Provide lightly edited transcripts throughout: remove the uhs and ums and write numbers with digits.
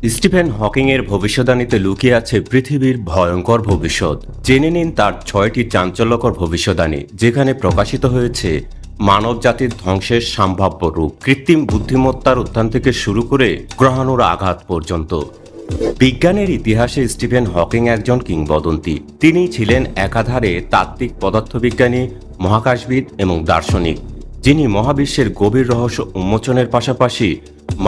Stephen Hawking এর ভবিষ্যদ্বাণীতে লুকিয়ে আছে পৃথিবীর ভয়ঙ্কর ভবিষ্যৎ। জেনে নিন তার 6টি চাঞ্চল্যকর ভবিষ্যদ্বাণী, যেখানে প্রকাশিত হয়েছে মানব জাতির ধ্বংসের সম্ভাব্য রূপ, কৃত্রিম বুদ্ধিমত্তার উত্থান থেকে শুরু করে গ্রহাণুর আঘাত পর্যন্ত। বিজ্ঞানের ইতিহাসে স্টিফেন হকিং একজন কিংবদন্তি। তিনি ছিলেন একাধারে তাত্ত্বিক পদার্থবিজ্ঞানী, মহাকাশবিদ এবং দার্শনিক, যিনি মহাবিশ্বের গভীর রহস্য উন্মোচনের পাশাপাশি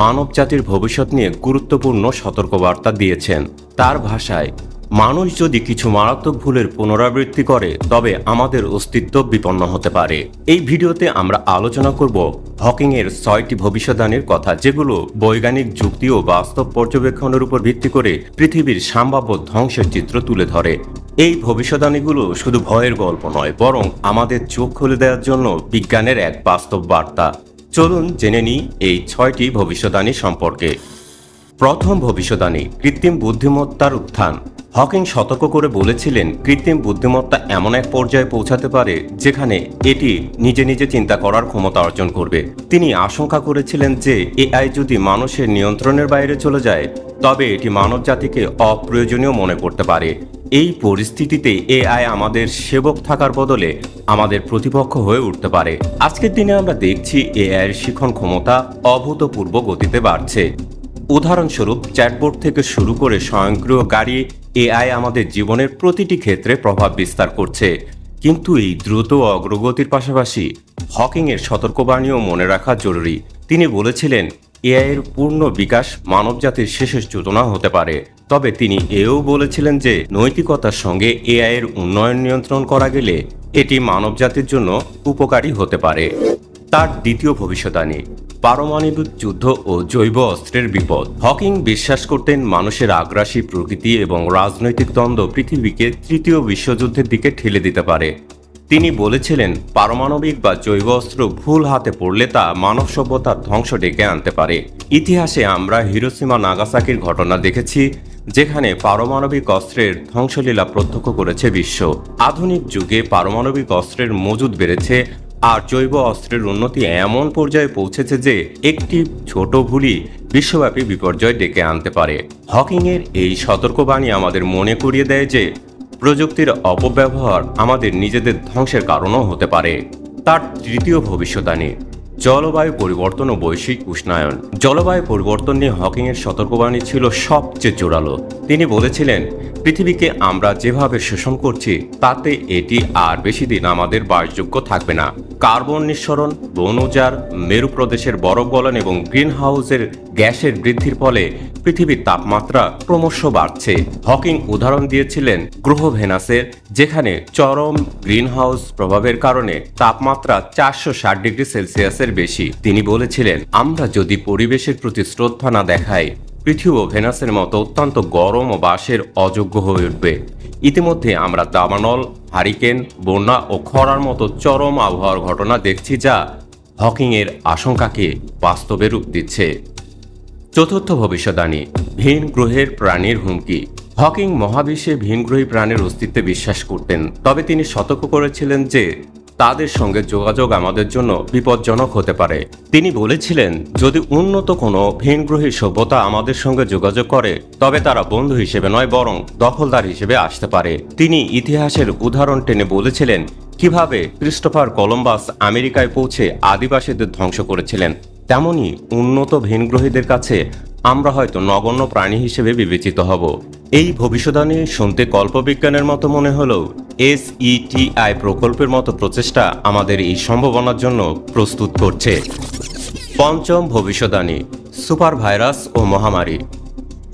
মানব জাতির ভবিষ্যৎ নিয়ে গুরুত্বপূর্ণ সতর্কবার্তা দিয়েছেন। তার ভাষায়, মানুষ যদি কিছু মারাত্মক ভুলের পুনরাবৃত্তি করে তবে আমাদের অস্তিত্ব বিপন্ন হতে পারে। এই ভিডিওতে আমরা আলোচনা করব হকিং এর 6টি ভবিষ্যদ্বাণীর কথা, যেগুলো বৈজ্ঞানিক যুক্তি ও বাস্তব পর্যবেক্ষণের উপর ভিত্তি করে পৃথিবীর সম্ভাব্য ধ্বংসের চিত্র তুলে ধরে। এই ভবিষ্যদ্বাণীগুলো শুধু ভয়ের গল্প নয়, বরং আমাদের চোখ খুলে দেওয়ার জন্য বিজ্ঞানের এক বাস্তব বার্তা। চলুন জেনে নিই এই 6টি ভবিষ্যদ্বাণী সম্পর্কে। প্রথম ভবিষ্যদ্বাণী, কৃত্রিম বুদ্ধিমত্তার উত্থান। হকিং সতর্ক করে বলেছিলেন, কৃত্রিম বুদ্ধিমত্তা এমন এক পর্যায়ে পৌঁছাতে পারে যেখানে এটি নিজে নিজে চিন্তা করার ক্ষমতা অর্জন করবে। তিনি আশঙ্কা করেছিলেন যে এআই যদি মানুষের নিয়ন্ত্রণের বাইরে চলে যায় তবে এটি মানব জাতিকে অপ্রয়োজনীয় মনে করতে পারে। এই পরিস্থিতিতে এআই আমাদের সেবক থাকার বদলে আমাদের প্রতিপক্ষ হয়ে উঠতে পারে। আজকের দিনে আমরা দেখছি এআইয়ের শিখন ক্ষমতা অভূতপূর্ব গতিতে বাড়ছে। উদাহরণস্বরূপ, চ্যাটবোর্ড থেকে শুরু করে স্বয়ংক্রিয় গাড়ি, এআই আমাদের জীবনের প্রতিটি ক্ষেত্রে প্রভাব বিস্তার করছে। কিন্তু এই দ্রুত অগ্রগতির পাশাপাশি হকিং এর সতর্কবাণীও মনে রাখা জরুরি। তিনি বলেছিলেন, এআই এর পূর্ণ বিকাশ মানবজাতির শেষের সূচনা হতে পারে। তবে তিনি এও বলেছিলেন যে নৈতিকতার সঙ্গে এআই এর উন্নয়ন নিয়ন্ত্রণ করা গেলে এটি মানবজাতির জন্য উপকারী হতে পারে। তার দ্বিতীয় ভবিষ্যদ্বাণী, পারমাণবিক যুদ্ধ ও জৈব অস্ত্রের বিপদ। হকিং বিশ্বাস করতেন মানুষের আগ্রাসী প্রকৃতি এবং রাজনৈতিক দ্বন্দ্ব পৃথিবীকে তৃতীয় বিশ্বযুদ্ধের দিকে ঠেলে দিতে পারে। তিনি বলেছিলেন, পারমাণবিক বা জৈব অস্ত্র ভুল হাতে পড়লে তা মানব সভ্যতার ধ্বংস ডেকে আনতে পারে। ইতিহাসে আমরা হিরোশিমা নাগাসাকির ঘটনা দেখেছি, যেখানে পারমাণবিক অস্ত্রের ধ্বংসলীলা প্রত্যক্ষ করেছে বিশ্ব। আধুনিক যুগে পারমাণবিক অস্ত্রের মজুদ বেড়েছে আর জৈব অস্ত্রের উন্নতি এমন পর্যায়ে পৌঁছেছে যে একটি ছোট ভুলই বিশ্বব্যাপী বিপর্যয় ডেকে আনতে পারে। হকিং এর এই সতর্কবাণী আমাদের মনে করিয়ে দেয় যে প্রযুক্তির অপব্যবহার আমাদের নিজেদের ধ্বংসের কারণও হতে পারে। তার তৃতীয় ভবিষ্যদ্বাণী, জলবায়ু পরিবর্তন ও বৈশ্বিক উষ্ণায়ন। জলবায়ু পরিবর্তন নিয়ে হকিং এর সতর্কবাণী ছিল সবচেয়ে জোরালো। তিনি বলেছিলেন, পৃথিবীকে আমরা যেভাবে শোষণ করছি তাতে এটি আর বেশি দিন আমাদের বাসযোগ্য থাকবে না। কার্বন নিঃসরণ, বন উজাড়, মেরু প্রদেশের বরফ গলন এবং গ্রিন হাউসের গ্যাসের বৃদ্ধির ফলে পৃথিবীর তাপমাত্রা ক্রমশ বাড়ছে। হকিং উদাহরণ দিয়েছিলেন গ্রহ ভেনাসের, যেখানে চরম গ্রিন হাউস প্রভাবের কারণে তাপমাত্রা 460 ডিগ্রি সেলসিয়াসের বেশি। তিনি বলেছিলেন, আমরা যদি পরিবেশের প্রতি শ্রদ্ধা না দেখাই, পৃথিবী ও ভেনাসের মতো অত্যন্ত গরম ও বাসের অযোগ্য হয়ে উঠবে। ইতিমধ্যে আমরা দাবানল, হারিকেন, বন্যা ও খরার মতো চরম আবহাওয়ার ঘটনা দেখছি, যা হকিং এর আশঙ্কাকে বাস্তবে রূপ দিচ্ছে। চতুর্থ ভবিষ্যদ্বাণী, ভিন গ্রহের প্রাণীর হুমকি। হকিং মহাবিশ্বে ভিনগ্রহী প্রাণীর অস্তিত্বে বিশ্বাস করতেন, তবে তিনি সতর্ক করেছিলেন যে তাদের সঙ্গে যোগাযোগ আমাদের জন্য বিপজ্জনক হতে পারে। তিনি বলেছিলেন, যদি উন্নত কোনো ভিনগ্রহী সভ্যতা আমাদের সঙ্গে যোগাযোগ করে তবে তারা বন্ধু হিসেবে নয় বরং দখলদার হিসেবে আসতে পারে। তিনি ইতিহাসের উদাহরণ টেনে বলেছিলেন কিভাবে ক্রিস্টোফার কলম্বাস আমেরিকায় পৌঁছে আদিবাসীদের ধ্বংস করেছিলেন। তেমনি উন্নত ভিনগ্রহীদের কাছে আমরা হয়তো নগণ্য প্রাণী হিসেবে বিবেচিত হব। এই ভবিষ্যদ্বাণী শুনতে কল্পবিজ্ঞানের মতো মনে হলেও SETI প্রকল্পের মতো প্রচেষ্টা আমাদের এই সম্ভাবনার জন্য প্রস্তুত করছে। পঞ্চম ভবিষ্যদ্বাণী, সুপার ভাইরাস ও মহামারী।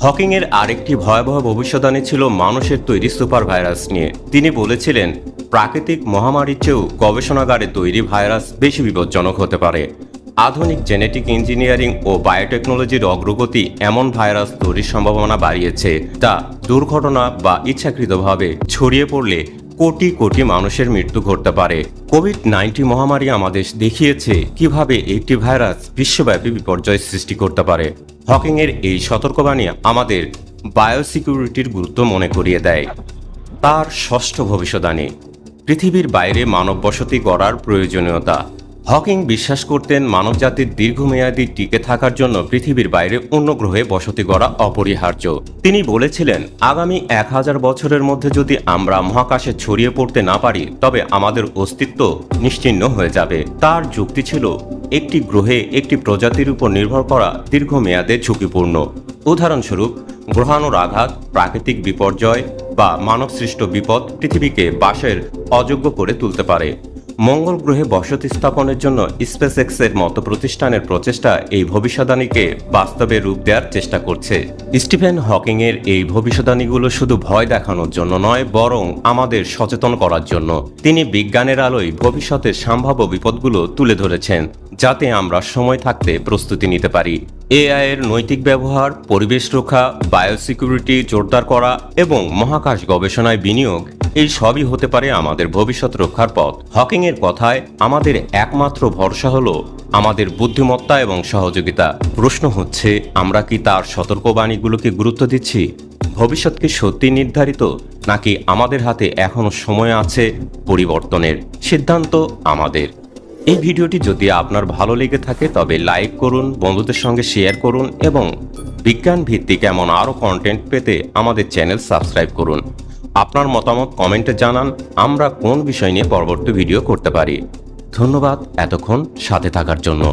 হকিং এর আরেকটি ভয়াবহ ভবিষ্যদ্বাণী ছিল মানুষের তৈরি সুপার ভাইরাস নিয়ে। তিনি বলেছিলেন, প্রাকৃতিক মহামারীর চেয়েও গবেষণাগারে তৈরি ভাইরাস বেশি বিপজ্জনক হতে পারে। আধুনিক জেনেটিক ইঞ্জিনিয়ারিং ও বায়োটেকনোলজির অগ্রগতি এমন ভাইরাস তৈরির সম্ভাবনা বাড়িয়েছে যা দুর্ঘটনা বা ইচ্ছাকৃতভাবে ছড়িয়ে পড়লে কোটি কোটি মানুষের মৃত্যু ঘটতে পারে। কোভিড-19 মহামারী আমাদের দেখিয়েছে কিভাবে একটি ভাইরাস বিশ্বব্যাপী বিপর্যয় সৃষ্টি করতে পারে। হকিং এর এই সতর্কবাণী আমাদের বায়োসিকিউরিটির গুরুত্ব মনে করিয়ে দেয়। তার ষষ্ঠ ভবিষ্যদ্বাণী, পৃথিবীর বাইরে মানব বসতি গড়ার প্রয়োজনীয়তা। হকিং বিশ্বাস করতেন মানবজাতির দীর্ঘমেয়াদী টিকে থাকার জন্য পৃথিবীর বাইরে অন্য গ্রহে বসতি গড়া অপরিহার্য। তিনি বলেছিলেন, আগামী 1000 বছরের মধ্যে যদি আমরা মহাকাশে ছড়িয়ে পড়তে না পারি তবে আমাদের অস্তিত্ব নিশ্চিহ্ন হয়ে যাবে। তার যুক্তি ছিল, একটি গ্রহে একটি প্রজাতির উপর নির্ভর করা দীর্ঘমেয়াদে ঝুঁকিপূর্ণ। উদাহরণস্বরূপ, গ্রহাণুর আঘাত, প্রাকৃতিক বিপর্যয় বা মানবসৃষ্ট বিপদ পৃথিবীকে বাসের অযোগ্য করে তুলতে পারে। মঙ্গল গ্রহে বসতি স্থাপনের জন্য স্পেসএক্সের মতো প্রতিষ্ঠানের প্রচেষ্টা এই ভবিষ্যদ্বাণীকে বাস্তবে রূপ দেওয়ার চেষ্টা করছে। স্টিফেন হকিংয়ের এই ভবিষ্যদ্বাণীগুলো শুধু ভয় দেখানোর জন্য নয়, বরং আমাদের সচেতন করার জন্য। তিনি বিজ্ঞানের আলোয় ভবিষ্যতের সম্ভাব্য বিপদগুলো তুলে ধরেছেন, যাতে আমরা সময় থাকতে প্রস্তুতি নিতে পারি। এআই এর নৈতিক ব্যবহার, পরিবেশ রক্ষা, বায়োসিকিউরিটি জোরদার করা এবং মহাকাশ গবেষণায় বিনিয়োগ, এই সবই হতে পারে আমাদের ভবিষ্যৎ রক্ষার পথ। হকিংয়ের কথায়, আমাদের একমাত্র ভরসা হলো আমাদের বুদ্ধিমত্তা এবং সহযোগিতা। প্রশ্ন হচ্ছে, আমরা কি তার সতর্কবাণীগুলোকে গুরুত্ব দিচ্ছি? ভবিষ্যৎ কি সত্যি নির্ধারিত, নাকি আমাদের হাতে এখনো সময় আছে পরিবর্তনের? সিদ্ধান্ত আমাদের। এই ভিডিওটি যদি আপনার ভালো লেগে থাকে তবে লাইক করুন, বন্ধুদের সঙ্গে শেয়ার করুন এবং বিজ্ঞান ভিত্তিক এমন আরও কন্টেন্ট পেতে আমাদের চ্যানেল সাবস্ক্রাইব করুন। আপনার মতামত কমেন্টে জানান, আমরা কোন বিষয় নিয়ে পরবর্তী ভিডিও করতে পারি। ধন্যবাদ এতক্ষণ সাথে থাকার জন্য।